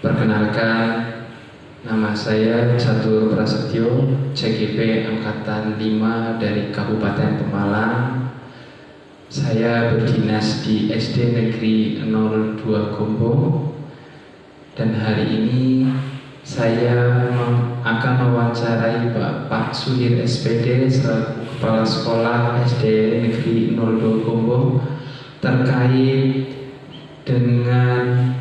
Perkenalkan, nama saya Catur Prasetyo, CGP Angkatan 5 dari Kabupaten Pemalang. Saya berdinas di SD Negeri 02 Gombong, dan hari ini saya akan mewawancarai Bapak Suhir SPD selaku Kepala Sekolah SD Negeri 02 Gombong terkait dengan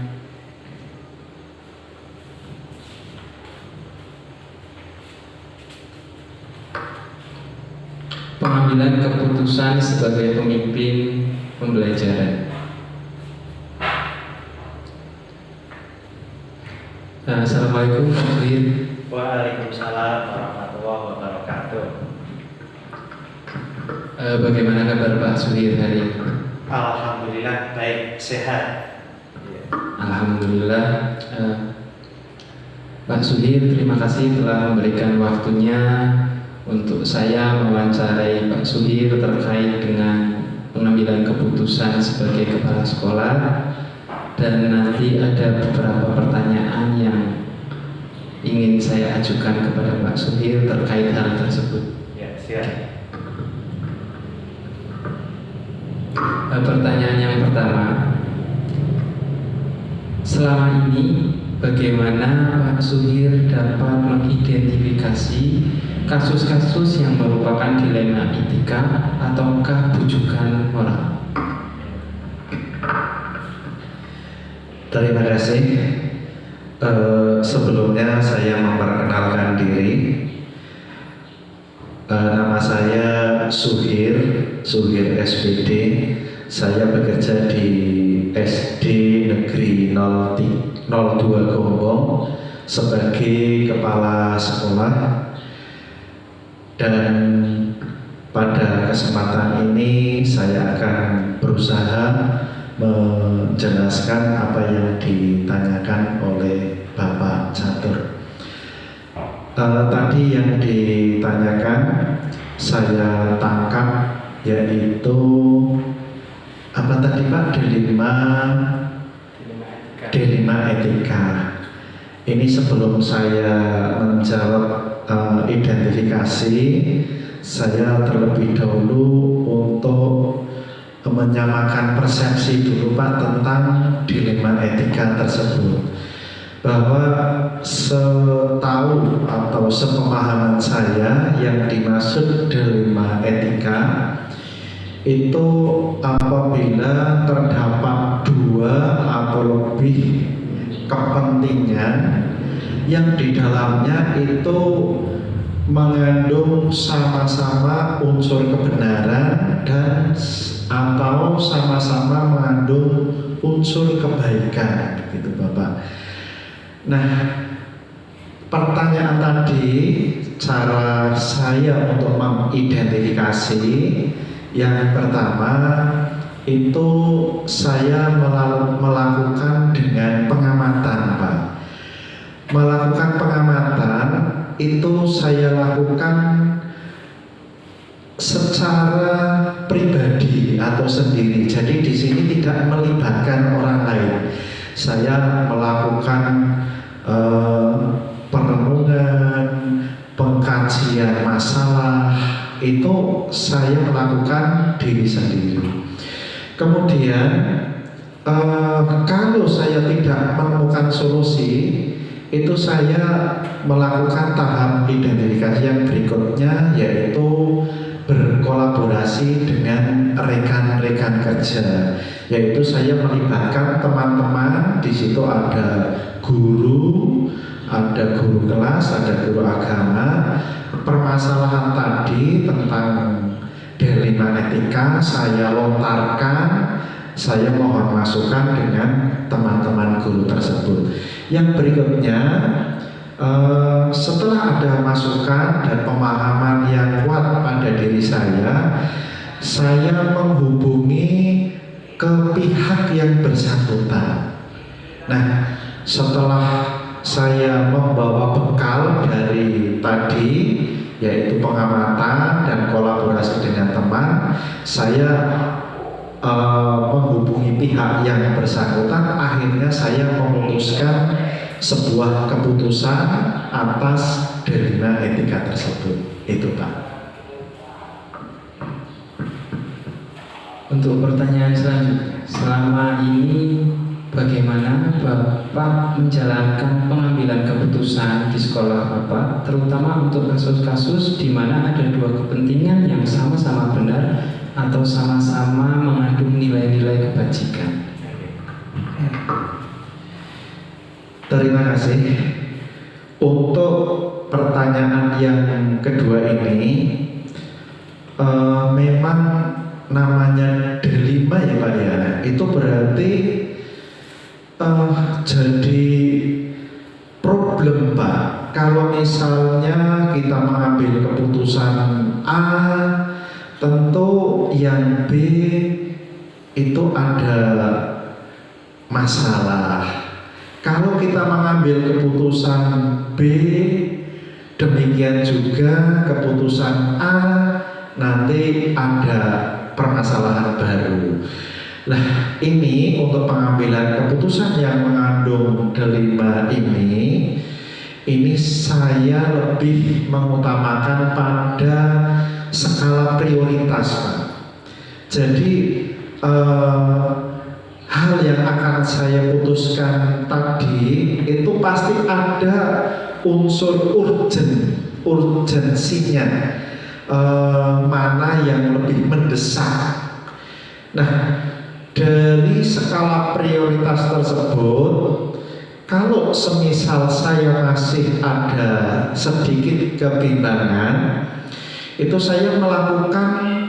pengambilan keputusan sebagai pemimpin pembelajaran. Assalamualaikum Pak Suhir. Waalaikumsalam warahmatullahi wabarakatuh. Bagaimana kabar Pak Suhir hari ini? Alhamdulillah baik, sehat. Alhamdulillah. Pak Suhir, terima kasih telah memberikan waktunya untuk saya mewawancarai Pak Suhir terkait dengan pengambilan keputusan sebagai kepala sekolah, dan nanti ada beberapa pertanyaan yang ingin saya ajukan kepada Pak Suhir terkait hal tersebut. Ya, siap. Pertanyaan yang pertama, selama ini bagaimana Pak Suhir dapat mengidentifikasi kasus-kasus yang merupakan dilema etika ataukah bujukan moral? Terima kasih. Sebelumnya saya memperkenalkan diri. Nama saya Suhir SPD. Saya bekerja di SD Negeri 02 Gombong sebagai kepala sekolah. Dan pada kesempatan ini saya akan berusaha menjelaskan apa yang ditanyakan oleh Bapak Catur. Tadi yang ditanyakan saya tangkap yaitu apa tadi Pak? Dilema etika. Ini sebelum saya menjawab identifikasi, saya terlebih dahulu untuk menyamakan persepsi dulu Pak tentang dilema etika tersebut. Bahwa setahu atau sepemahaman saya yang dimaksud dilema etika itu apabila terdapat dua atau lebih kepentingan yang di dalamnya itu mengandung sama-sama unsur kebenaran dan atau sama-sama mengandung unsur kebaikan, gitu Bapak. Nah, pertanyaan tadi cara saya untuk mengidentifikasi, yang pertama itu saya melakukan dengan pengamatan Pak. Melakukan pengamatan itu saya lakukan secara pribadi atau sendiri. Jadi di sini tidak melibatkan orang lain. Saya melakukan perenungan, pengkajian masalah, itu saya melakukan diri sendiri. Kemudian kalau saya tidak menemukan solusi, itu saya melakukan tahap identifikasi yang berikutnya, yaitu berkolaborasi dengan rekan-rekan kerja. Yaitu saya melibatkan teman-teman, di situ ada guru kelas, ada guru agama. Permasalahan tadi tentang dilema etika saya lontarkan, saya mohon masukan dengan teman-teman guru tersebut. Yang berikutnya, setelah ada masukan dan pemahaman yang kuat pada diri saya menghubungi ke pihak yang bersangkutan. Nah, setelah saya membawa bekal dari tadi, yaitu pengamatan dan kolaborasi dengan teman, saya menghubungi pihak yang bersangkutan. Akhirnya saya memutuskan sebuah keputusan atas delima etika tersebut. Itu Pak. Untuk pertanyaan selanjutnya, selama ini bagaimana Bapak menjalankan pengambilan keputusan di sekolah Bapak, terutama untuk kasus-kasus di mana ada dua kepentingan yang sama-sama benar atau sama-sama mengandung nilai-nilai kebajikan? Terima kasih. Untuk pertanyaan yang kedua ini, memang namanya delima ya Pak ya, itu berarti jadi problem Pak. Kalau misalnya kita mengambil keputusan A, tentu yang B itu ada masalah. Kalau kita mengambil keputusan B, demikian juga keputusan A, nanti ada permasalahan baru. Nah, ini untuk pengambilan keputusan yang mengandung delima ini saya lebih mengutamakan pada skala prioritas Pak. Jadi hal yang akan saya putuskan tadi itu pasti ada unsur urgensinya, mana yang lebih mendesak. Nah, dari skala prioritas tersebut, kalau semisal saya masih ada sedikit kebimbangan, itu saya melakukan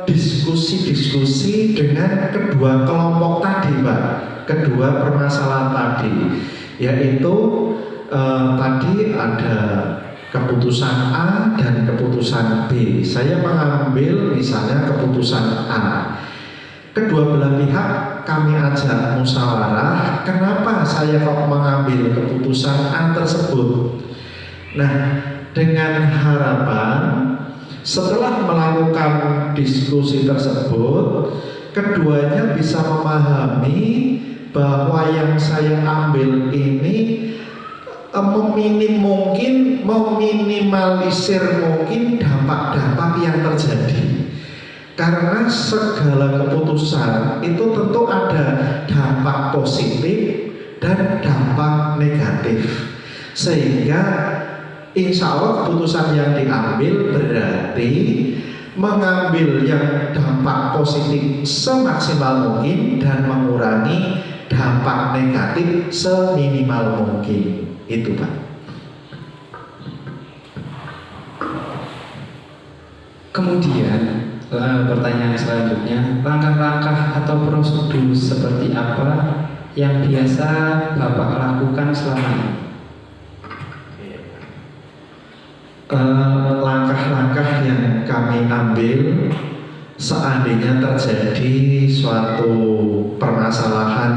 diskusi-diskusi dengan kedua kelompok tadi Pak, kedua permasalahan tadi, yaitu tadi ada keputusan A dan keputusan B. Saya mengambil misalnya keputusan A, kedua belah pihak kami ajak musyawarah, kenapa saya kok mengambil keputusan A tersebut. Nah, dengan harapan setelah melakukan diskusi tersebut, keduanya bisa memahami bahwa yang saya ambil ini meminimalisir mungkin dampak-dampak yang terjadi. Karena segala keputusan itu tentu ada dampak positif dan dampak negatif. Sehingga insya Allah keputusan yang diambil berarti mengambil yang dampak positif semaksimal mungkin dan mengurangi dampak negatif seminimal mungkin. Itu Pak. Kemudian pertanyaan selanjutnya, langkah-langkah atau prosedur seperti apa yang biasa Bapak lakukan selama ini? Langkah-langkah yang kami ambil seandainya terjadi suatu permasalahan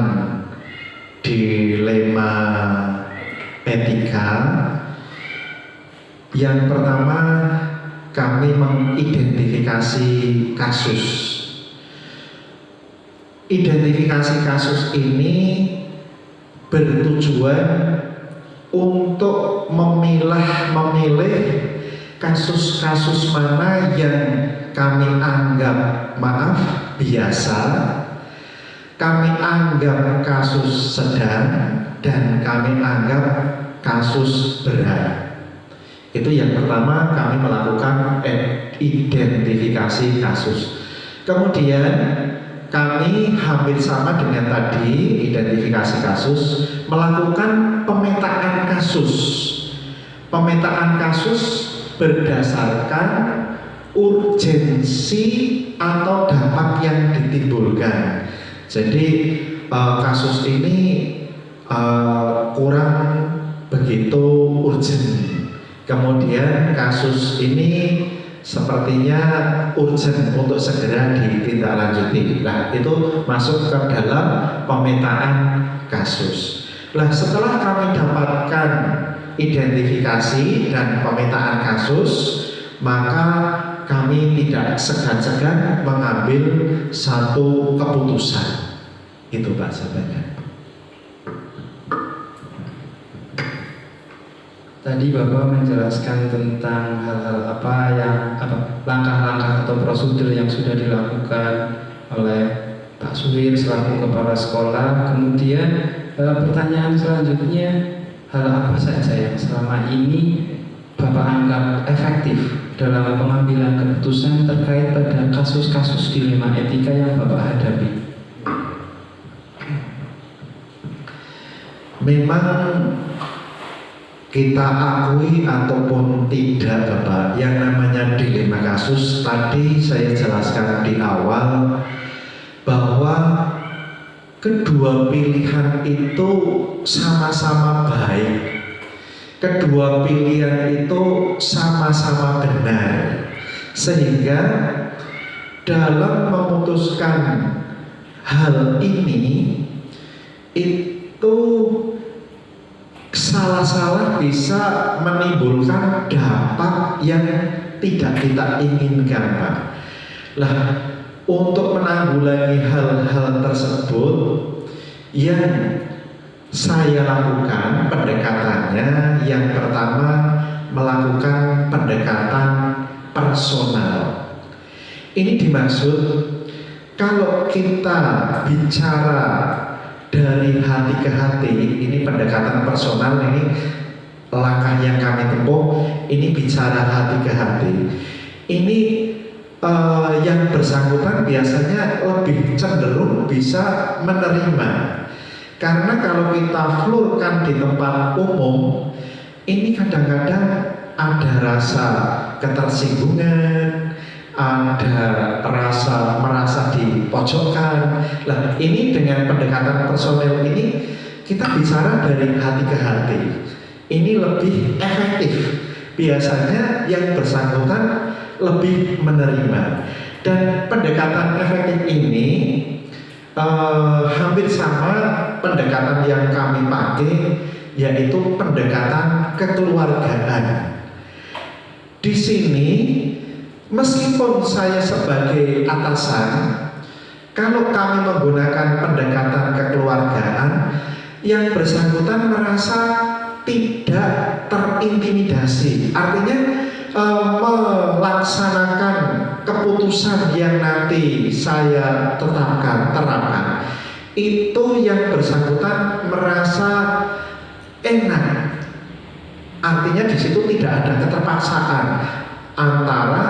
dilema etika. Yang pertama, kami mengidentifikasi kasus. Identifikasi kasus ini bertujuan untuk memilih kasus-kasus mana yang kami anggap biasa, kami anggap kasus sedang, dan kami anggap kasus berat. Itu yang pertama, kami melakukan identifikasi kasus. Kemudian kami hampir sama dengan tadi identifikasi kasus, melakukan pemetaan kasus. Pemetaan kasus berdasarkan urgensi atau dampak yang ditimbulkan. Jadi kasus ini kurang begitu urgent. Kemudian kasus ini sepertinya urgent untuk segera ditindaklanjuti. Nah, itu masuk ke dalam pemetaan kasus. Nah, setelah kami dapatkan identifikasi dan pemetaan kasus, maka kami tidak segan-segan mengambil satu keputusan. Itu Pak sahabatnya. Tadi Bapak menjelaskan tentang hal-hal langkah-langkah atau prosedur yang sudah dilakukan oleh Pak Suhir selaku kepala sekolah. Kemudian pertanyaan selanjutnya, hal apa saja yang selama ini Bapak anggap efektif dalam pengambilan keputusan terkait pada kasus-kasus dilema etika yang Bapak hadapi? Memang kita akui ataupun tidak Bapak, yang namanya dilema kasus tadi saya jelaskan di awal bahwa kedua pilihan itu sama-sama baik, kedua pilihan itu sama-sama benar, sehingga dalam memutuskan hal ini itu salah-salah bisa menimbulkan dampak yang tidak kita inginkan, Pak. Lah, untuk menanggulangi hal-hal tersebut yang saya lakukan pendekatannya, yang pertama melakukan pendekatan personal. Ini dimaksud kalau kita bicara dari hati ke hati, ini pendekatan personal, ini langkah yang kami tempuh, ini bicara hati ke hati. Ini yang bersangkutan biasanya lebih cenderung bisa menerima, karena kalau kita flurkan di tempat umum, ini kadang-kadang ada rasa ketersinggungan, ada rasa merasa dipojokkan. Lah, ini dengan pendekatan personel ini kita bicara dari hati ke hati. Ini lebih efektif. Biasanya yang bersangkutan lebih menerima. Dan pendekatan efektif ini hampir sama pendekatan yang kami pakai, yaitu pendekatan kekeluargaan. Di sini meskipun saya sebagai atasan, kalau kami menggunakan pendekatan kekeluargaan, yang bersangkutan merasa tidak terintimidasi. Artinya melaksanakan keputusan yang nanti saya terapkan, itu yang bersangkutan merasa enak. Artinya di situ tidak ada keterpaksaan antara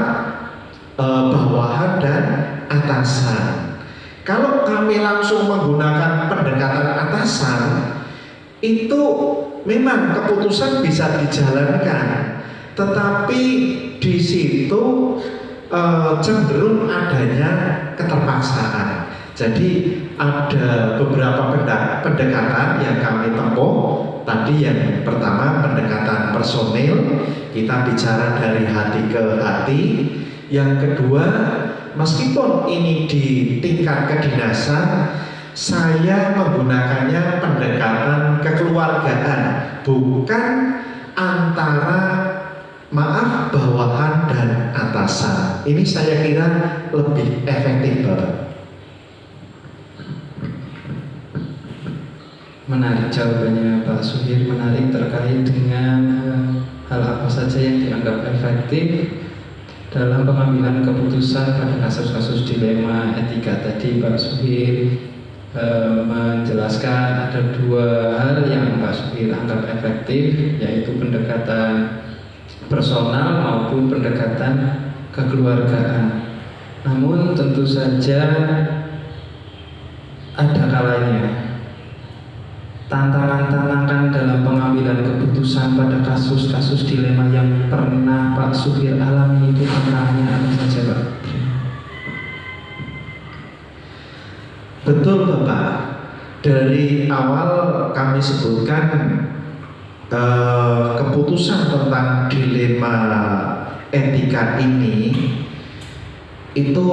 bawahan dan atasan. Kalau kami langsung menggunakan pendekatan atasan, itu memang keputusan bisa dijalankan, tetapi di situ cenderung adanya keterpaksaan. Jadi ada beberapa pendekatan yang kami tempuh. Tadi yang pertama pendekatan personil, kita bicara dari hati ke hati. Yang kedua, meskipun ini di tingkat kedinasan, saya menggunakannya pendekatan kekeluargaan, bukan antara bawahan dan atasan. Ini saya kira lebih efektif, Bapak. Menarik jawabannya Pak Suhir, menarik terkait dengan hal apa saja yang dianggap efektif dalam pengambilan keputusan pada kasus-kasus dilema etika. Tadi Pak Suhir menjelaskan ada dua hal yang Pak Suhir anggap efektif, yaitu pendekatan personal maupun pendekatan kekeluargaan. Namun tentu saja ada kalanya tantangan-tantangan dalam pengambilan keputusan pada kasus-kasus dilema yang pernah Pak Suhir alami. Itu tantangannya apa saja, Pak? Betul, Bapak. Dari awal kami sebutkan keputusan tentang dilema etika ini itu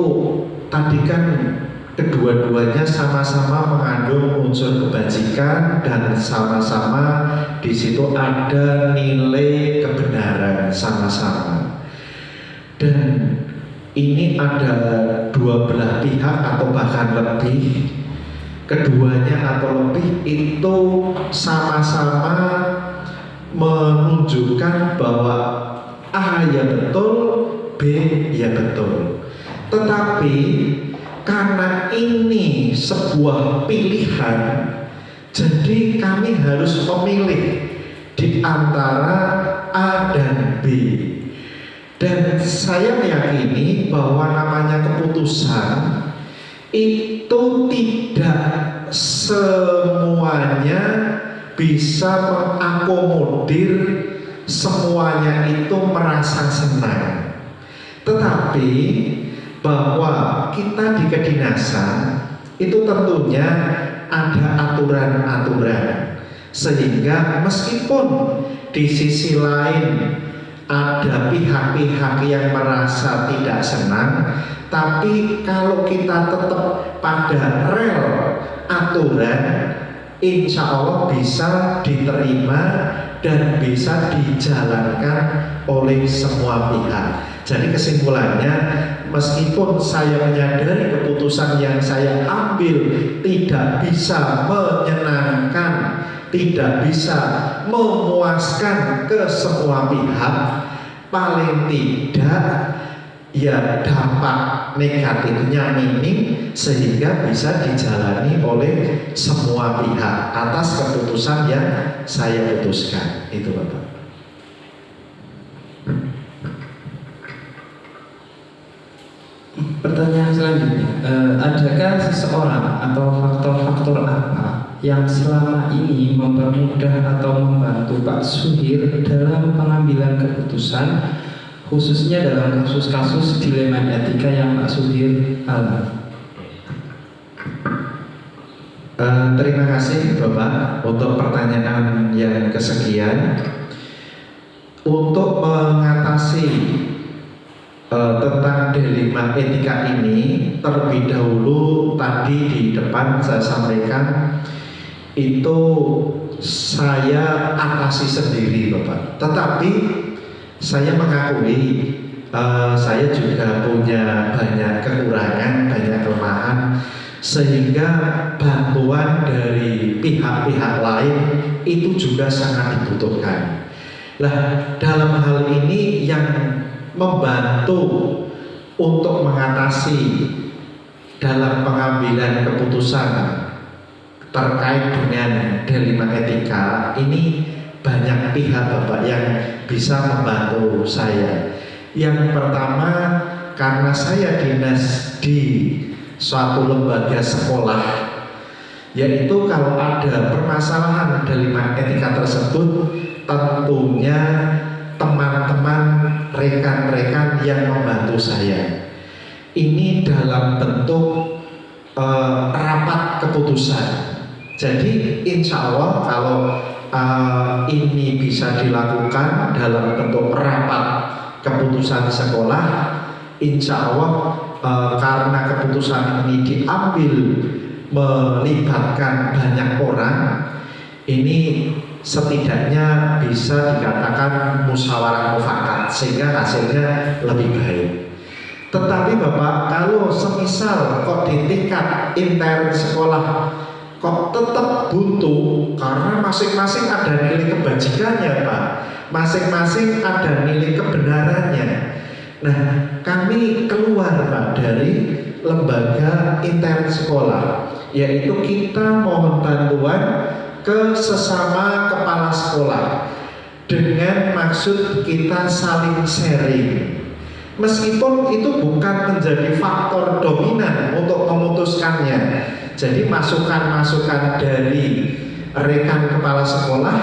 tadi kan kedua-duanya sama-sama mengandung unsur kebajikan dan sama-sama di situ ada nilai kebenaran sama-sama. Dan ini ada dua belah pihak atau bahkan lebih, keduanya atau lebih itu sama-sama menunjukkan menunjukkan bahwa A ya betul, B ya betul. Tetapi karena ini sebuah pilihan, jadi kami harus memilih di antara A dan B. Dan saya meyakini bahwa namanya keputusan itu tidak semuanya bisa mengakomodir semuanya itu merasa senang. Tetapi bahwa kita di kedinasan itu tentunya ada aturan-aturan, sehingga meskipun di sisi lain ada pihak-pihak yang merasa tidak senang, tapi kalau kita tetap pada rel aturan, insya Allah bisa diterima dan bisa dijalankan oleh semua pihak. Jadi kesimpulannya, meskipun saya menyadari keputusan yang saya ambil tidak bisa menyenangkan, tidak bisa memuaskan ke semua pihak, paling tidak ya dampak negatifnya minim, sehingga bisa dijalani oleh semua pihak atas keputusan yang saya putuskan. Itu Bapak. Pertanyaan selanjutnya, adakah seseorang atau faktor-faktor apa yang selama ini mempermudah atau membantu Pak Suhir dalam pengambilan keputusan, khususnya dalam kasus-kasus dilema etika yang Pak Suhir alami? Terima kasih Bapak untuk pertanyaan yang kesekian. Untuk mengatasi tentang dilema etika ini, terlebih dahulu tadi di depan saya sampaikan itu saya atasi sendiri Bapak. Tetapi saya mengakui saya juga punya banyak kekurangan, banyak kelemahan, sehingga bantuan dari pihak-pihak lain itu juga sangat dibutuhkan. Nah, dalam hal ini yang membantu untuk mengatasi dalam pengambilan keputusan terkait dengan dilema etika ini, banyak pihak Bapak yang bisa membantu saya. Yang pertama, karena saya dinas di suatu lembaga sekolah, yaitu kalau ada permasalahan dilema etika tersebut, tentunya teman-teman, rekan-rekan yang membantu saya ini dalam bentuk rapat keputusan. Jadi insya Allah kalau ini bisa dilakukan dalam bentuk rapat keputusan sekolah, insya Allah karena keputusan ini diambil melibatkan banyak orang, ini setidaknya bisa dikatakan musyawarah mufakat, sehingga hasilnya lebih baik. Tetapi Bapak, kalau semisal kok di tingkat intern sekolah kok tetap buntu, karena masing-masing ada nilai kebajikannya Pak, masing-masing ada nilai kebenarannya. Nah, kami keluar Pak dari lembaga intern sekolah, yaitu kita mohon bantuan ke sesama kepala sekolah dengan maksud kita saling sharing, meskipun itu bukan menjadi faktor dominan untuk memutuskannya. Jadi masukan-masukan dari rekan kepala sekolah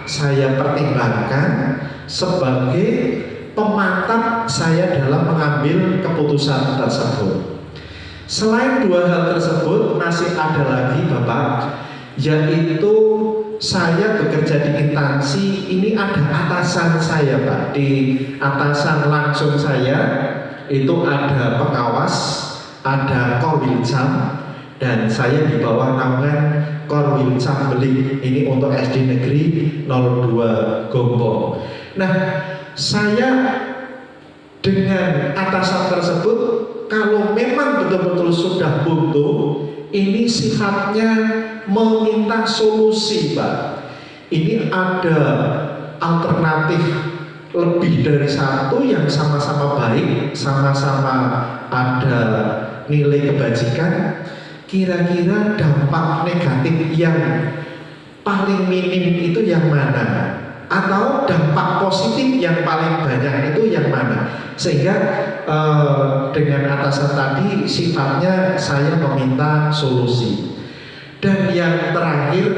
saya pertimbangkan sebagai pemantap saya dalam mengambil keputusan tersebut. Selain dua hal tersebut, masih ada lagi Bapak, yaitu saya bekerja di instansi ini, ada atasan saya Pak. Di atasan langsung saya itu ada pengawas, ada korwilcam, dan saya di bawah naungan korwilcam Belik, ini untuk SD Negeri 02 Gombong. Nah, saya dengan atasan tersebut, kalau memang betul-betul sudah buntu, ini sifatnya meminta solusi Pak. Ini ada alternatif lebih dari satu yang sama-sama baik, sama-sama ada nilai kebajikan, kira-kira dampak negatif yang paling minim itu yang mana? Atau dampak positif yang paling banyak itu yang mana? Sehingga dengan atasan tadi sifatnya saya meminta solusi. Dan yang terakhir,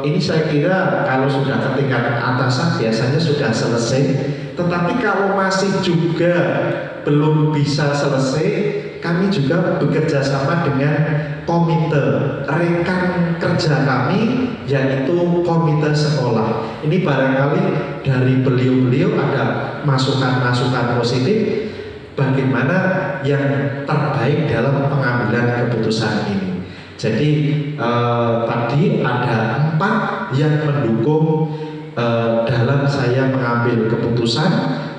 ini saya kira kalau sudah ke tingkat atasan biasanya sudah selesai. Tetapi kalau masih juga belum bisa selesai, kami juga bekerja sama dengan komite rekan kerja kami, yaitu komite sekolah. Ini barangkali dari beliau-beliau ada masukan-masukan positif bagaimana yang terbaik dalam pengambilan keputusan ini. Jadi tadi ada 4 yang mendukung dalam saya mengambil keputusan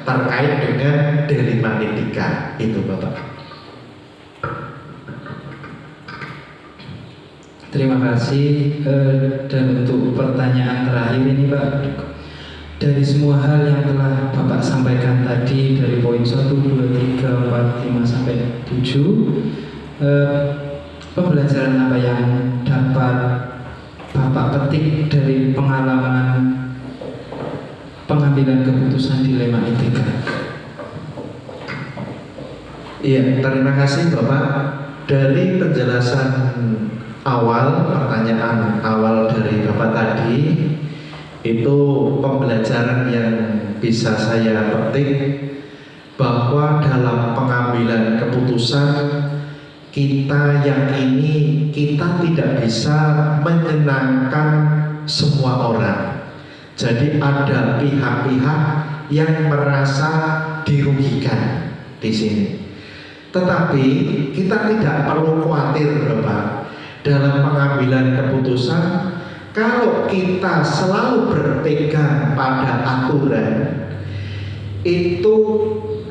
terkait dengan Delimanetika itu, Bapak. Terima kasih. Dan untuk pertanyaan terakhir ini, Pak, dari semua hal yang telah Bapak sampaikan tadi dari poin 1, 2, 3, 4, 5 sampai 7, pembelajaran apa yang dapat Bapak petik dari pengalaman pengambilan keputusan dilema etika? Iya, terima kasih Bapak. Dari penjelasan awal, pertanyaan awal dari Bapak tadi, itu pembelajaran yang bisa saya petik bahwa dalam pengambilan keputusan kita yang ini, kita tidak bisa menyenangkan semua orang. Jadi ada pihak-pihak yang merasa dirugikan di sini. Tetapi kita tidak perlu khawatir, Bapak. Dalam pengambilan keputusan, kalau kita selalu berpegang pada aturan, itu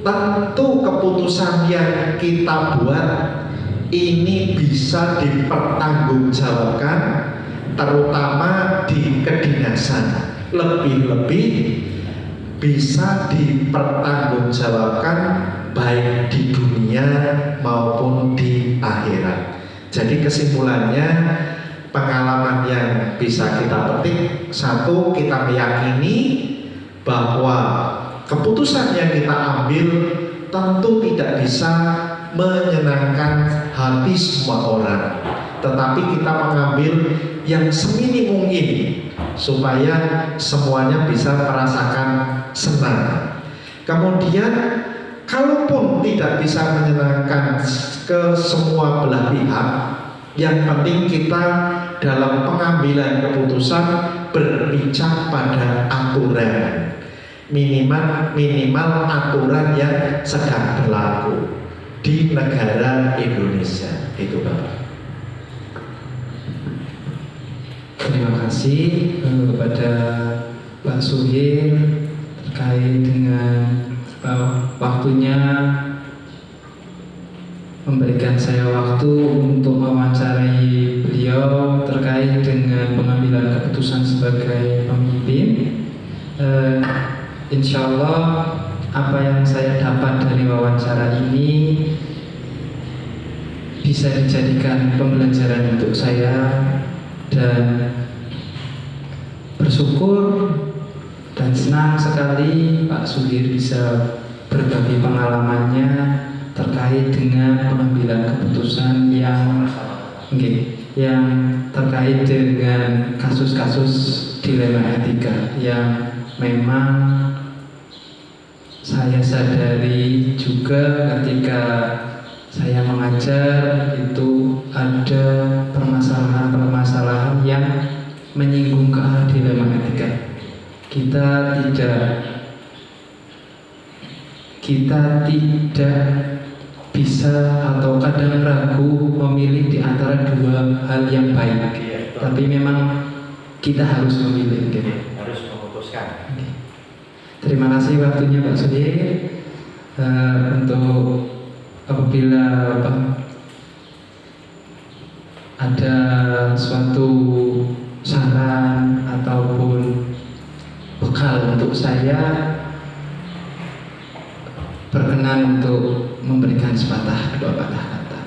tentu keputusan yang kita buat ini bisa dipertanggungjawabkan, terutama di kedinasan. Lebih-lebih bisa dipertanggungjawabkan baik di dunia maupun di akhirat. Jadi kesimpulannya, pengalaman yang bisa kita petik, satu, kita meyakini bahwa keputusan yang kita ambil tentu tidak bisa menyenangkan hati semua orang, tetapi kita mengambil yang seminim mungkin supaya semuanya bisa merasakan senang. Kemudian kalaupun tidak bisa menyenangkan ke semua belah pihak, yang penting kita dalam pengambilan keputusan berpijak pada aturan, minimal aturan yang sedang berlaku di negara Indonesia. Itu Bapak. Terima kasih kepada Pak Suhir terkait dengan waktunya memberikan saya waktu untuk mewawancarai beliau terkait dengan pengambilan keputusan sebagai pemimpin. Insya Allah apa yang saya dapat dari wawancara ini bisa dijadikan pembelajaran untuk saya, dan bersyukur dan senang sekali Pak Suhir bisa berbagi pengalamannya terkait dengan pengambilan keputusan yang terkait dengan kasus-kasus dilema etika yang memang saya sadari juga ketika saya mengajar itu ada permasalahan-permasalahan yang menyinggung ke arah dilema etika. Kita tidak bisa atau kadang ragu memilih di antara dua hal yang baik. Tapi memang kita harus memilih, harus memutuskan. Terima kasih waktunya Pak Suhir. Untuk apabila ada suatu saran ataupun hal untuk saya berkenan untuk memberikan sepatah dua patah kata.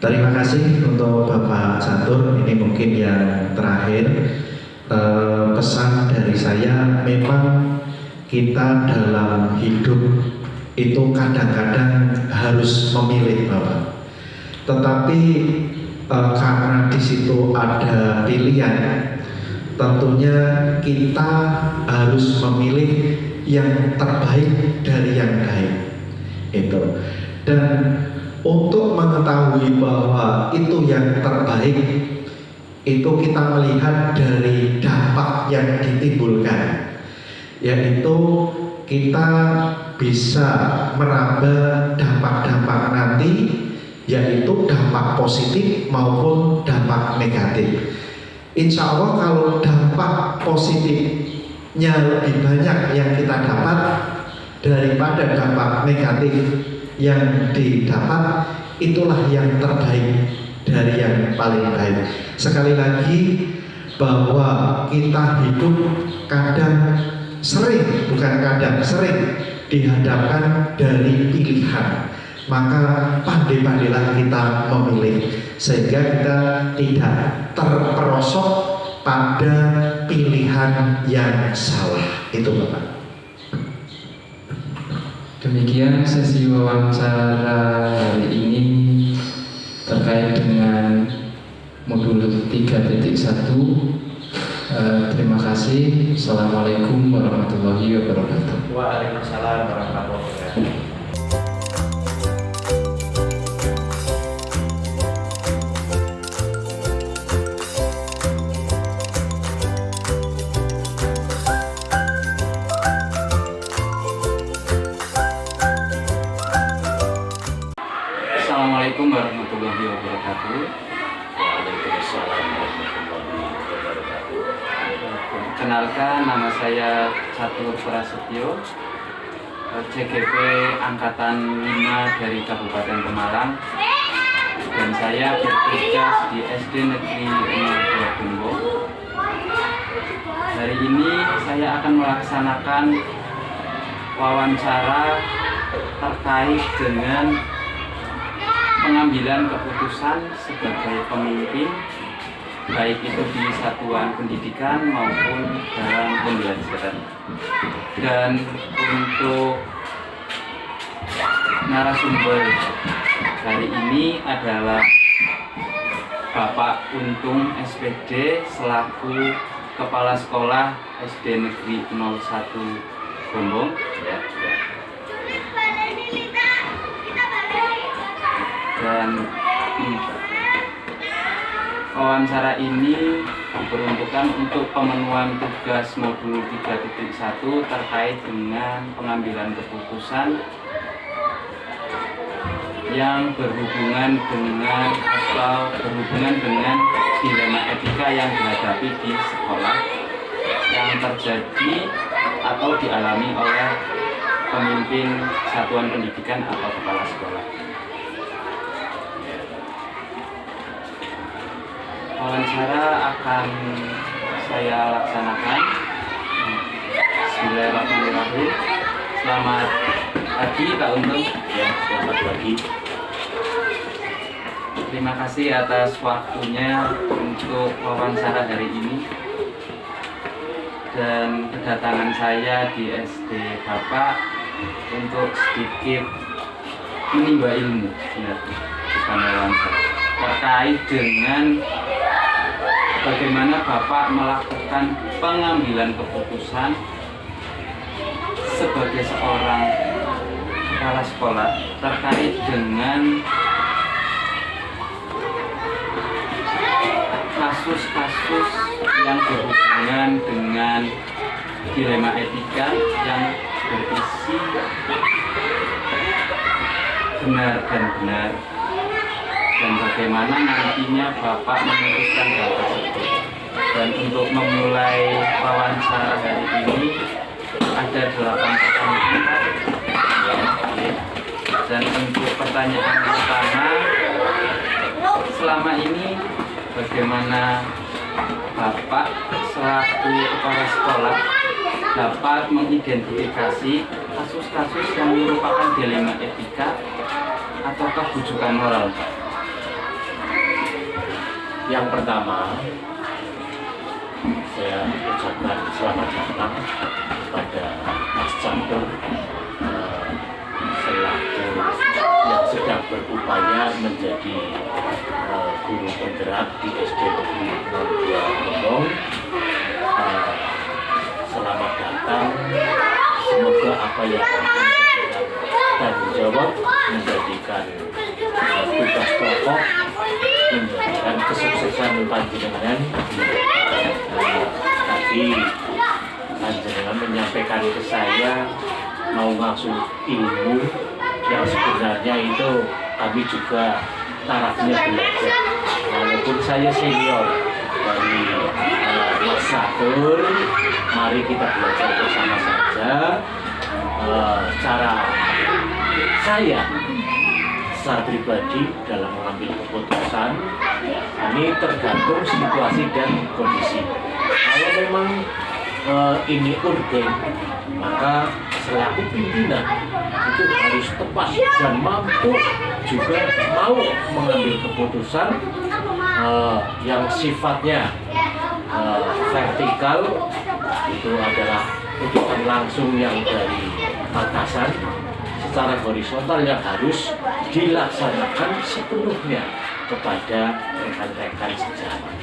Terima kasih untuk Bapak Catur. Ini mungkin yang terakhir. Pesan dari saya, memang kita dalam hidup itu kadang-kadang harus memilih, Bapak. Tetapi karena di situ ada pilihan, tentunya kita harus memilih yang terbaik dari yang baik. Itu. Dan untuk mengetahui bahwa itu yang terbaik, itu kita melihat dari dampak yang ditimbulkan, yaitu kita bisa meraba dampak-dampak nanti, yaitu dampak positif maupun dampak negatif. Insya Allah kalau dampak positifnya lebih banyak yang kita dapat daripada dampak negatif yang didapat, itulah yang terbaik dari yang paling baik. Sekali lagi, bahwa kita hidup sering dihadapkan dari pilihan, maka pandai-pandailah kita memilih sehingga kita tidak terperosok pada pilihan yang salah. Itu Bapak. Demikian sesi wawancara hari ini terkait dengan modul 3.1. Terima kasih. Assalamualaikum warahmatullahi wabarakatuh. Waalaikumsalam warahmatullahi wabarakatuh. Assalamualaikum warahmatullahi wabarakatuh. Waalaikumsalam warahmatullahi wabarakatuh. Kenalkan, nama saya Catur Prasetyo, CGP Angkatan 5 dari Kabupaten Pemalang, dan saya bertugas di SD Negeri 02 Bumbong. Hari ini saya akan melaksanakan wawancara terkait dengan pengambilan keputusan sebagai pemimpin, baik itu di satuan pendidikan maupun dalam pembelajaran. Dan untuk narasumber hari ini adalah Bapak Untung SPD selaku Kepala Sekolah SD Negeri 01 Bumbong. Dan wawancara ini diperuntukkan untuk pemenuhan tugas modul 3.1 terkait dengan pengambilan keputusan yang berhubungan dengan dilema etika yang dihadapi di sekolah yang terjadi atau dialami oleh pemimpin satuan pendidikan atau kepala sekolah. Wawancara akan saya laksanakan. Bismillahirrahmanirrahim. Selamat pagi Pak Untung. Ya, selamat pagi. Terima kasih atas waktunya untuk wawancara hari ini. Dan kedatangan saya di SD Bapak untuk sedikit menimba ilmu, ya, bukan wawancara, terkait dengan bagaimana Bapak melakukan pengambilan keputusan sebagai seorang kepala sekolah terkait dengan kasus-kasus yang berhubungan dengan dilema etika yang berisi benar dan benar, dan bagaimana nantinya Bapak memutuskan hal tersebut. Dan untuk memulai wawancara hari ini ada 8 pertanyaan. Dan untuk pertanyaan pertama, selama ini bagaimana Bapak selaku kepala sekolah dapat mengidentifikasi kasus-kasus yang merupakan dilema etika ataukah bujukan moral, Pak? Yang pertama, saya ucapkan selamat datang kepada Mas Chandra selaku yang sedang berupaya menjadi guru penggerak di SD Negeri 02 Gembong. Selamat datang. Semoga apa yang menjadikan tanggung jawab, menjadikan tugas pokok, menjadikan kesuksesan panjenengan. Tadi panjenengan menyampaikan ke saya mau masuk ilmu yang sebenarnya itu kami juga tarafnya belajar. Walaupun saya senior dari Mas Satur, mari kita belajar bersama saja. Cara saya secara pribadi dalam mengambil keputusan ini tergantung situasi dan kondisi. Kalau memang ini urgen, maka selaku pimpinan itu harus tepat dan mampu juga mau mengambil keputusan yang sifatnya vertikal, itu adalah keputusan langsung yang dari atasan, secara horizontal yang harus dilaksanakan sepenuhnya kepada rekan-rekan sejawat.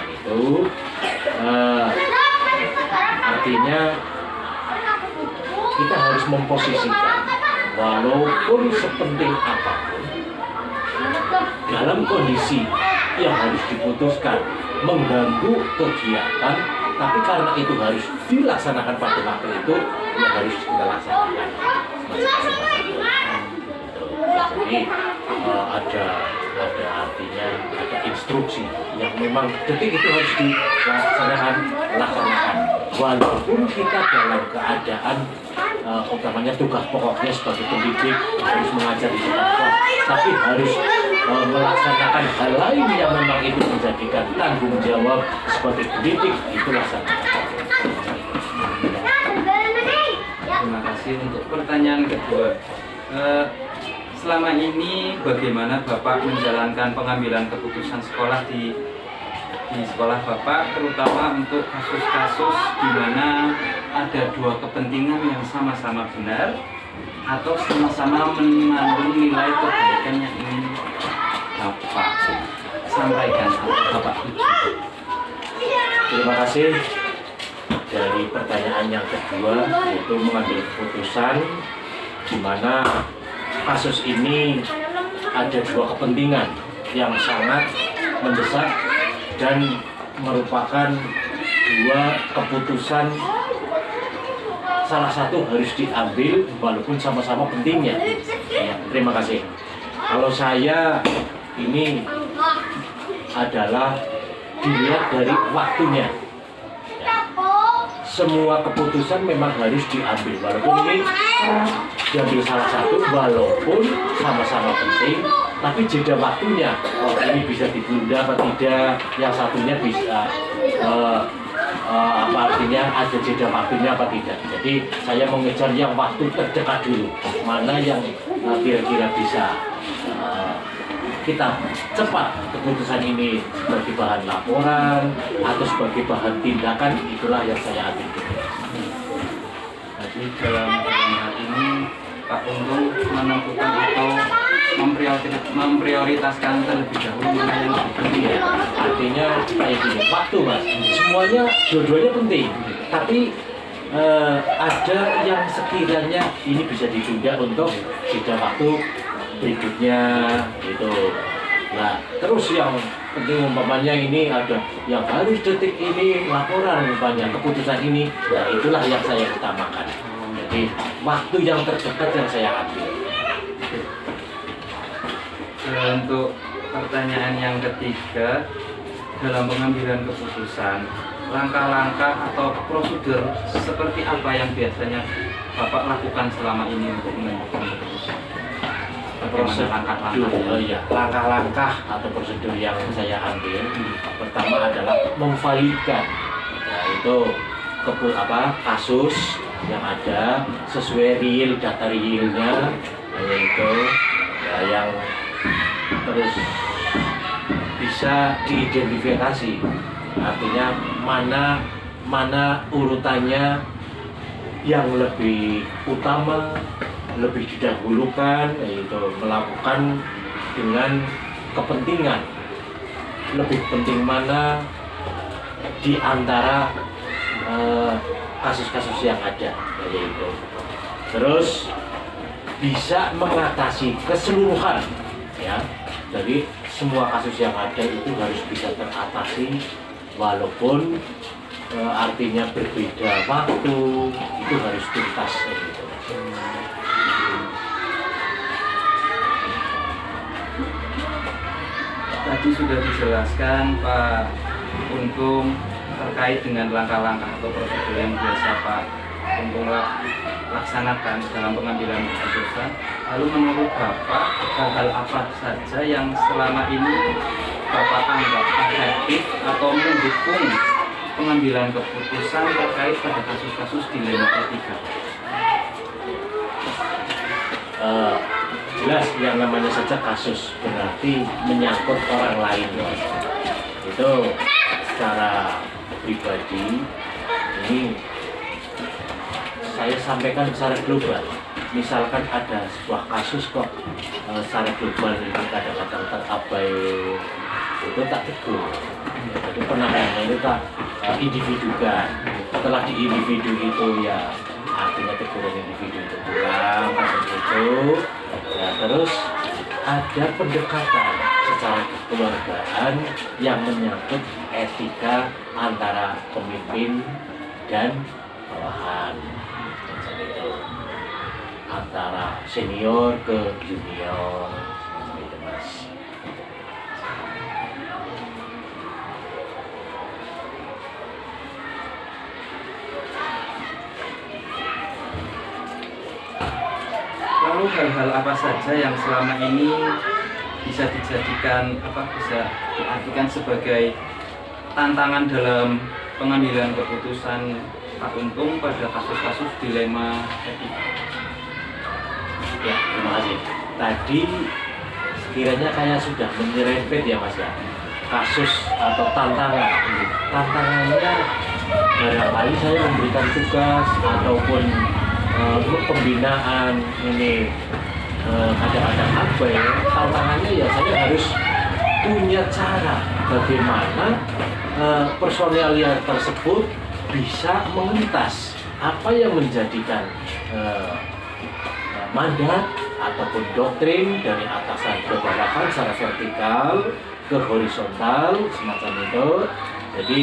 Itu artinya kita harus memposisikan walaupun sepenting apapun dalam kondisi yang harus diputuskan mengganggu kegiatan, tapi karena itu harus dilaksanakan pada waktu itu, ya harus kita laksanakan. Jadi ada artinya, ada instruksi yang memang detik itu harus dilaksanakan, walaupun kita dalam keadaan utamanya tugas pokoknya sebagai pendidik harus mengajar di sekolah, tapi harus melaksanakan hal lain yang memang itu menjadikan tanggung jawab sebagai pendidik, itu laksanakan. Terima kasih. Untuk pertanyaan kedua, selama ini bagaimana Bapak menjalankan pengambilan keputusan sekolah di sekolah Bapak, terutama untuk kasus-kasus di mana ada dua kepentingan yang sama-sama benar atau sama-sama mengandung nilai kebaikan yang ingin Bapak sampaikan atau Bapak tuju? Terima kasih. Dari pertanyaan yang kedua, yaitu mengambil keputusan di mana kasus ini ada dua kepentingan yang sangat mendesak dan merupakan dua keputusan, salah satu harus diambil walaupun sama-sama pentingnya. Ya, terima kasih. Kalau saya ini adalah dilihat dari waktunya. Semua keputusan memang harus diambil, walaupun ini diambil salah satu, walaupun sama-sama penting, tapi jeda waktunya. Oh, ini bisa ditunda apa tidak? Yang satunya bisa apa artinya ada jeda waktunya apa tidak? Jadi saya mengejar yang waktu terdekat dulu, mana yang kira-kira bisa kita cepat keputusan ini sebagai bahan laporan atau sebagai bahan tindakan, itulah yang saya ambil. Jadi dalam hal ini Pak Untung menentukan atau memprioritaskan terlebih dahulu mana yang lebih penting, ya? Artinya kayak gini, waktu Mas, semuanya dua-duanya penting, tapi ada yang sekiranya ini bisa ditunda untuk jeda waktu berikutnya gitu. Nah, terus yang penting umpamanya ini ada yang harus detik ini laporan umpamanya keputusan ini, nah itulah yang saya utamakan. Jadi waktu yang terdekat yang saya ambil. Untuk pertanyaan yang ketiga, dalam pengambilan keputusan, langkah-langkah atau prosedur seperti apa yang biasanya Bapak lakukan selama ini untuk menentukan keputusan? bagaimana langkah-langkah langkah-langkah atau prosedur yang saya ambil. Pertama adalah memvalidkan, yaitu kasus yang ada sesuai data realnya, yaitu yang terus bisa diidentifikasi, artinya mana urutannya yang lebih utama, lebih didahulukan, yaitu melakukan dengan kepentingan lebih penting mana di antara kasus-kasus yang ada, yaitu terus bisa mengatasi keseluruhan, ya. Jadi semua kasus yang ada itu harus bisa teratasi, walaupun artinya berbeda waktu, itu harus tuntas, gitu. Tadi sudah dijelaskan Pak Untung terkait dengan langkah-langkah atau prosedur yang biasa Pak Untung laksanakan dalam pengambilan keputusan. Lalu menurut Bapak, hal-hal apa saja yang selama ini Bapak anggap efektif atau mendukung pengambilan keputusan terkait pada kasus-kasus dilema etika? Jelas yang namanya saja kasus berarti menyangkut orang lain, itu secara pribadi ini saya sampaikan secara global. Misalkan ada sebuah kasus kok secara global ini kadang-kadang terabai, itu tak tegur. Jadi penanganannya itu tak individukan. Setelah di individu itu ya artinya teguran individu itu pulang kasus itu. Ya, terus ada pendekatan secara kekeluargaan yang menyangkut etika antara pemimpin dan bawahan, itu antara senior ke junior, itu Mas. Lalu hal-hal apa saja yang selama ini bisa dijadikan bisa diartikan sebagai tantangan dalam pengambilan keputusan Pak Untung pada kasus-kasus dilema etika? Ya, terima kasih. Tadi sekiranya saya sudah menyerempet ya Mas ya, kasus atau tantangan. Tantangannya barangkali saya memberikan tugas ataupun pembinaan ini kadang-kadang abai. Tantangannya ya saya harus punya cara bagaimana personel yang tersebut bisa mengentas apa yang menjadikan mandat ataupun doktrin dari atasan ke bawahan secara vertikal ke horizontal semacam itu. Jadi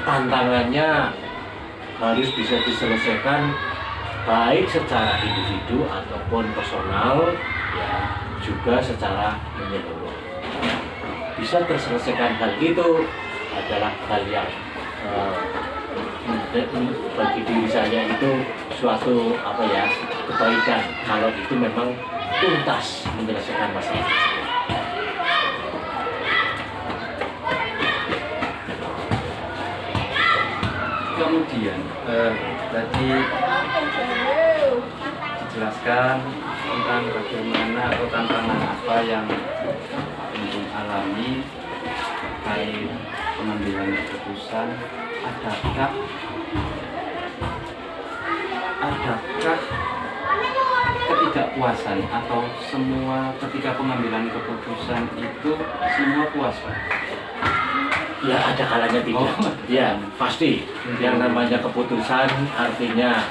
tantangannya harus bisa diselesaikan baik secara individu ataupun personal, ya juga secara menyeluruh. Bisa terselesaikan hal itu adalah hal yang bagi diri saya itu suatu kebaikan kalau itu memang tuntas menyelesaikan masalah. Kemudian tadi dijelaskan tentang bagaimana atau tantangan apa yang Untung alami terkait pengambilan keputusan. Adakah ketidakpuasan atau semua ketika pengambilan keputusan itu semua puas Pak? Ya ada kalanya tidak. Ya pasti. Yang namanya keputusan artinya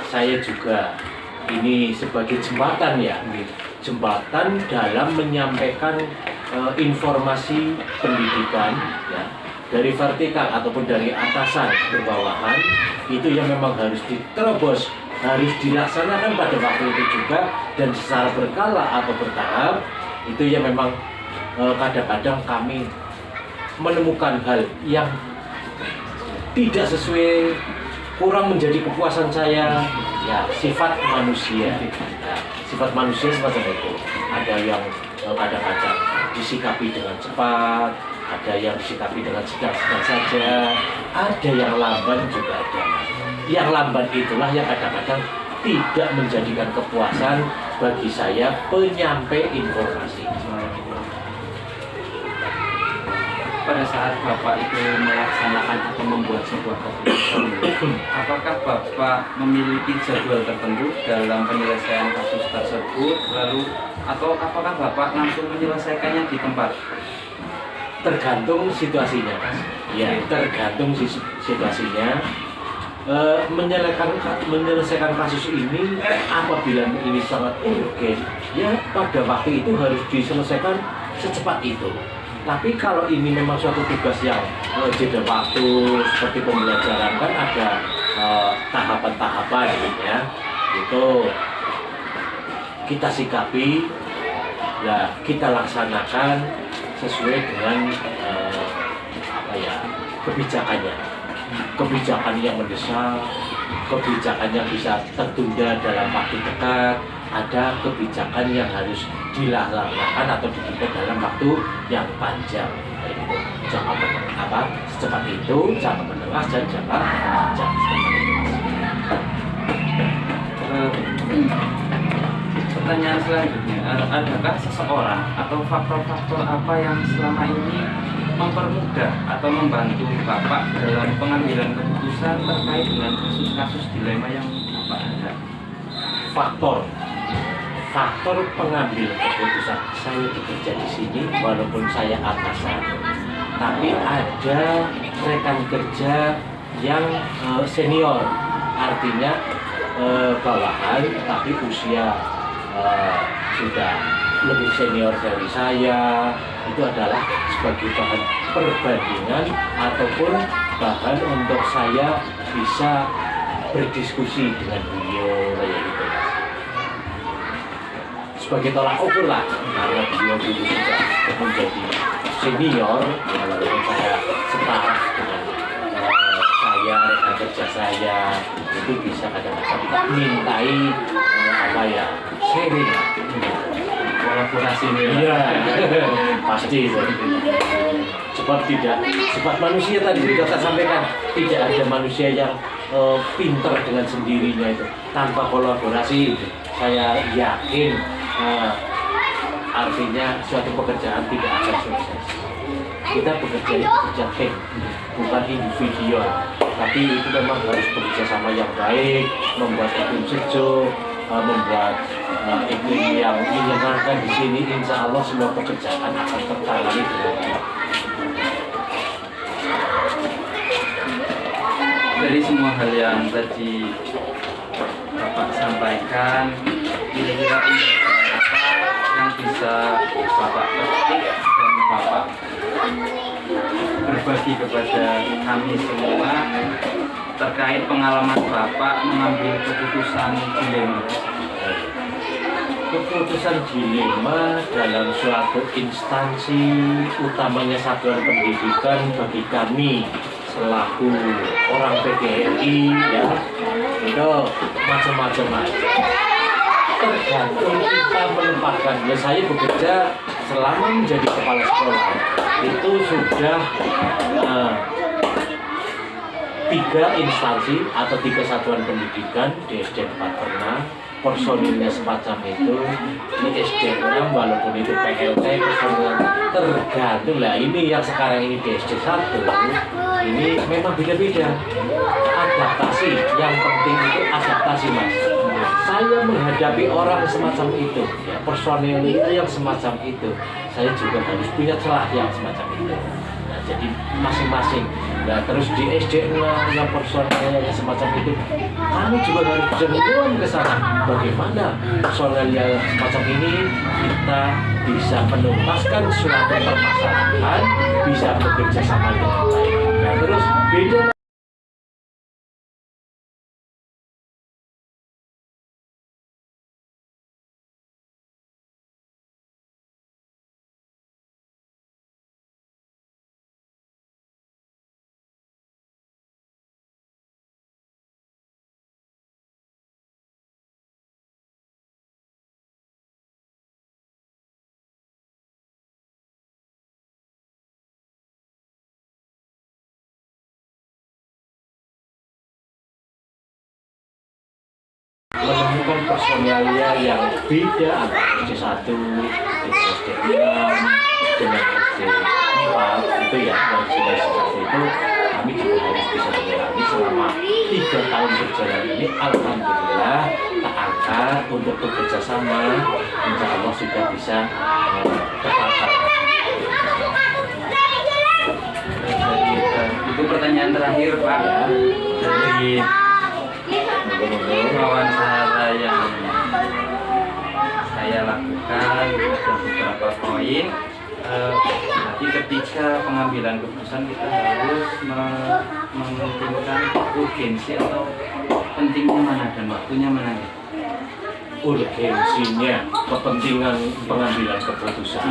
saya juga ini sebagai jembatan ya. Jembatan dalam menyampaikan informasi pendidikan ya, dari vertikal ataupun dari atasan ke bawahan, itu yang memang harus diterobos, harus dilaksanakan pada waktu itu juga dan secara berkala atau bertahap. Itu yang memang kadang-kadang kami menemukan hal yang tidak sesuai, kurang menjadi kepuasan saya, ya sifat manusia. Nah, sifat manusia semacam itu. Ada yang kadang-kadang disikapi dengan cepat, ada yang disikapi dengan sedang-sedang saja, ada yang lamban juga ada. Yang lamban itulah yang kadang-kadang tidak menjadikan kepuasan bagi saya penyampai informasi. Pada saat Bapak itu melaksanakan atau membuat sebuah keputusan, apakah Bapak memiliki jadwal tertentu dalam penyelesaian kasus tersebut, lalu atau apakah Bapak langsung menyelesaikannya di tempat? Tergantung situasinya, Mas. Ya, tergantung situasinya. Menyelesaikan kasus ini apabila ini sangat urgen, ya pada waktu itu harus diselesaikan secepat itu. Tapi kalau ini memang suatu tugas yang jeda waktu seperti pembelajaran, kan ada tahapan-tahapan ya, itu kita sikapi, ya kita laksanakan sesuai dengan kebijakan yang mendesak, kebijakan yang bisa tertunda dalam waktu dekat, ada kebijakan yang harus dilaksanakan atau ditunda dalam waktu yang panjang. Itu jangka menengah, secepat itu, jangka menengah dan jangka panjang. Pertanyaan selanjutnya, adakah seseorang atau faktor-faktor apa yang selama ini mempermudah atau membantu Bapak dalam pengambilan keputusan terkait dengan kasus-kasus dilema yang Bapak ada? Faktor pengambil keputusan, saya bekerja di sini walaupun saya atasan, tapi ada rekan kerja yang senior, artinya bawahan tapi usia sudah lebih senior dari saya. Itu adalah sebagai bahan perbandingan ataupun bahan untuk saya bisa berdiskusi dengan beliau kayak gitu, sebagai tolak ukur lah, karena beliau dulu juga menjadi senior ya, walaupun saya setara dengan saya, rekan kerja saya itu bisa kadang-kadang mintai sharing, Kolaborasi iya pasti. Sebab manusia tadi kita sampaikan, tidak ada manusia yang pintar dengan sendirinya itu. Tanpa kolaborasi, saya yakin artinya suatu pekerjaan tidak akan sukses. Kita bekerja tim, bukan individual, tapi itu memang harus bekerja sama yang baik, membuat iklim sejuk, membuat iklim yang menyenangkan di sini. Insya Allah semua pekerjaan akan tertangani dengan baik. Dari semua hal yang tadi Bapak sampaikan, kira-kira apa yang bisa Bapak petik dan Bapak berbagi kepada kami semua terkait pengalaman Bapak mengambil keputusan dilema? Keputusan dilema dalam suatu instansi, utamanya satuan pendidikan, bagi kami selaku orang PGRI ya, itu macam-macam. Tergantung kita menempatkan. Ya, saya bekerja selama menjadi kepala sekolah itu sudah 3 instansi atau 3 satuan pendidikan. Di SD 4 pernah, personilnya semacam itu. Di SD 6 walaupun itu PLT, personilnya tergantung lah. Ini yang sekarang ini di SD 1 ini memang beda-beda. Adaptasi, yang penting itu adaptasi, Mas. Saya menghadapi orang semacam itu, ya, personil itu yang semacam itu, saya juga harus punya celah yang semacam itu. Nah, jadi masing-masing. Nah, terus di SD yang personilnya yang semacam itu, kamu juga harus berjalan ke sana. Bagaimana personil yang semacam ini kita bisa menuntaskan suatu permasalahan, bisa bekerja sama dengan baik. Nah, terus beda menemukan personalia yang beda antara SD 1, SD 6, dengan SD 4 itu ya. Dan sudah seperti itu kami juga harus bisa menjalani selama 3 tahun berjalan ini. Alhamdulillah tak angkat untuk bekerja sama, insya Allah sudah bisa terpakai. Itu pertanyaan terakhir Pak. Dari wawancara yang saya lakukan ada beberapa poin. Nanti ketika pengambilan keputusan kita harus mementingkan urgensi atau pentingnya mana dan waktunya mana. Urgensinya, kepentingan pengambilan keputusan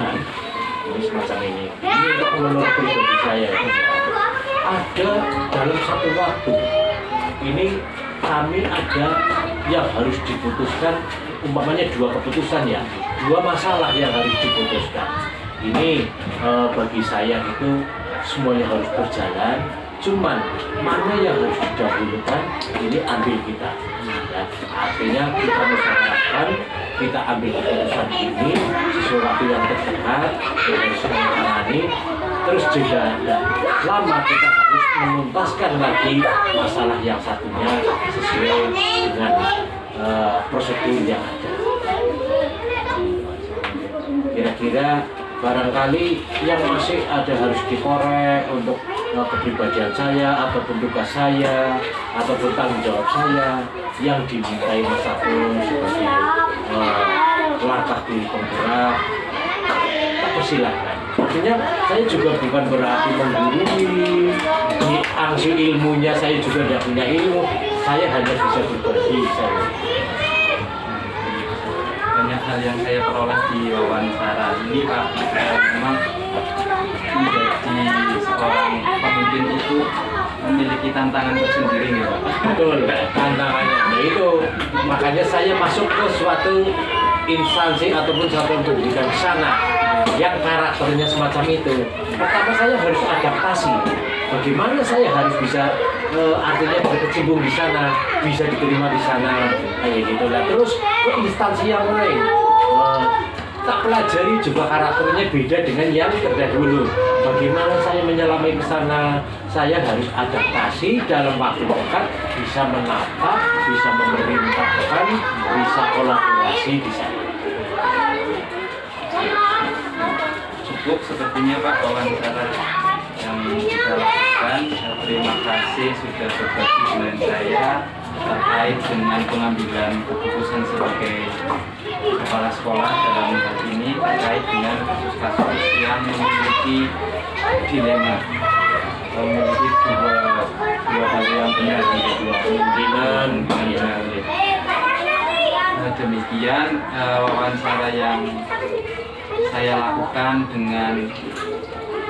ini semacam ini untuk menurut pribadi saya ada dalam satu waktu ini kami ada yang harus diputuskan, umpamanya 2 keputusan ya, 2 masalah yang harus diputuskan. Ini bagi saya itu semuanya harus berjalan, cuman mana yang harus didahulukan ini ambil kita ya. Artinya kita musyawarahkan, kita ambil keputusan ini sesuatu yang terdekat, yang harus menangani, terus jeda lama kita harus menuntaskan lagi masalah yang satunya sesuai dengan prosedur yang ada. Kira-kira barangkali yang masih ada harus dikorek untuk kepribadian saya ataupun tugas saya ataupun tanggung jawab saya yang dimintai Mas Abdul sebagai langkah di penggerak, persilahkan. Artinya saya juga bukan berarti menggurui, angsi ilmunya saya juga tidak punya ilmu, saya hanya bisa berbagi saya. Banyak hal yang saya peroleh di wawancara ini Pak. Memang menjadi seorang pemimpin itu memiliki tantangan tersendiri nih Pak. Betul, tantangannya. Nah itu makanya saya masuk ke suatu instansi ataupun satuan pendidikan di sana yang karakternya semacam itu. Pertama saya harus adaptasi. Bagaimana saya harus bisa artinya berkecimpung di sana, bisa diterima di sana, kayak gitu lah. Terus ke instansi yang lain, tak pelajari juga karakternya beda dengan yang terdahulu. Bagaimana saya menyelami ke sana, saya harus adaptasi dalam waktu dekat, bisa menata, bisa memerintahkan, bisa kolaborasi di sana. Cukup sepertinya Pak wawancara yang kita lakukan. Terima kasih sudah berbagi dengan saya terkait dengan pengambilan keputusan sebagai kepala sekolah dalam hal ini terkait dengan kasus-kasus yang memiliki dilema, memiliki dua hal yang benar, dua kemungkinan. Demikian wawancara yang saya lakukan dengan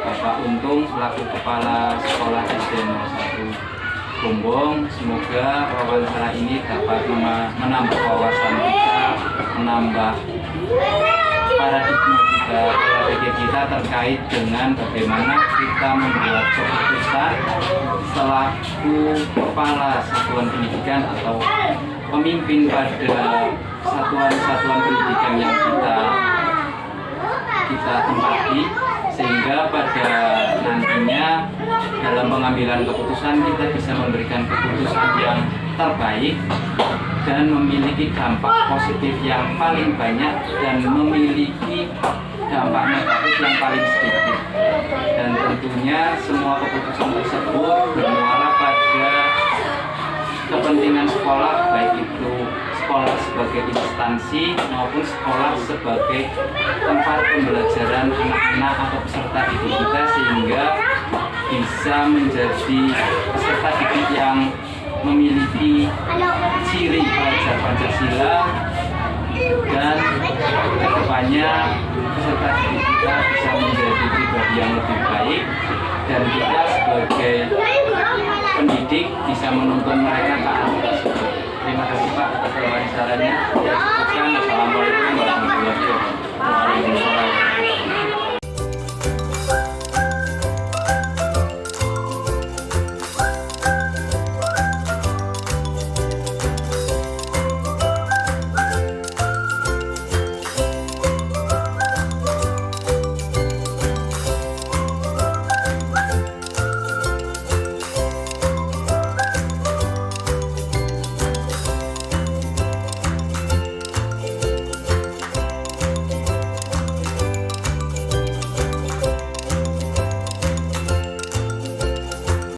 Bapak Untung selaku Kepala Sekolah SD 01 Gombong. Semoga wawancara ini dapat menambah wawasan kita, menambah paradigma kita, pola pikir kita terkait dengan bagaimana kita membuat keputusan selaku kepala satuan pendidikan atau pemimpin pada satuan-satuan pendidikan yang kita tempati, sehingga pada nantinya dalam pengambilan keputusan kita bisa memberikan keputusan yang terbaik dan memiliki dampak positif yang paling banyak dan memiliki dampak negatif yang paling sedikit. Dan tentunya semua keputusan tersebut bermuara pada kepentingan sekolah, baik itu sekolah sebagai instansi maupun sekolah sebagai tempat pembelajaran anak-anak atau peserta didik kita, sehingga bisa menjadi peserta didik yang memiliki ciri pelajar Pancasila, dan kedepannya peserta didik kita bisa menjadi pribadi yang lebih baik, dan kita sebagai pendidik bisa menuntun mereka ke arah tersebut. Terima kasih Pak atas wawancaranya. Assalamualaikum warahmatullahi wabarakatuh.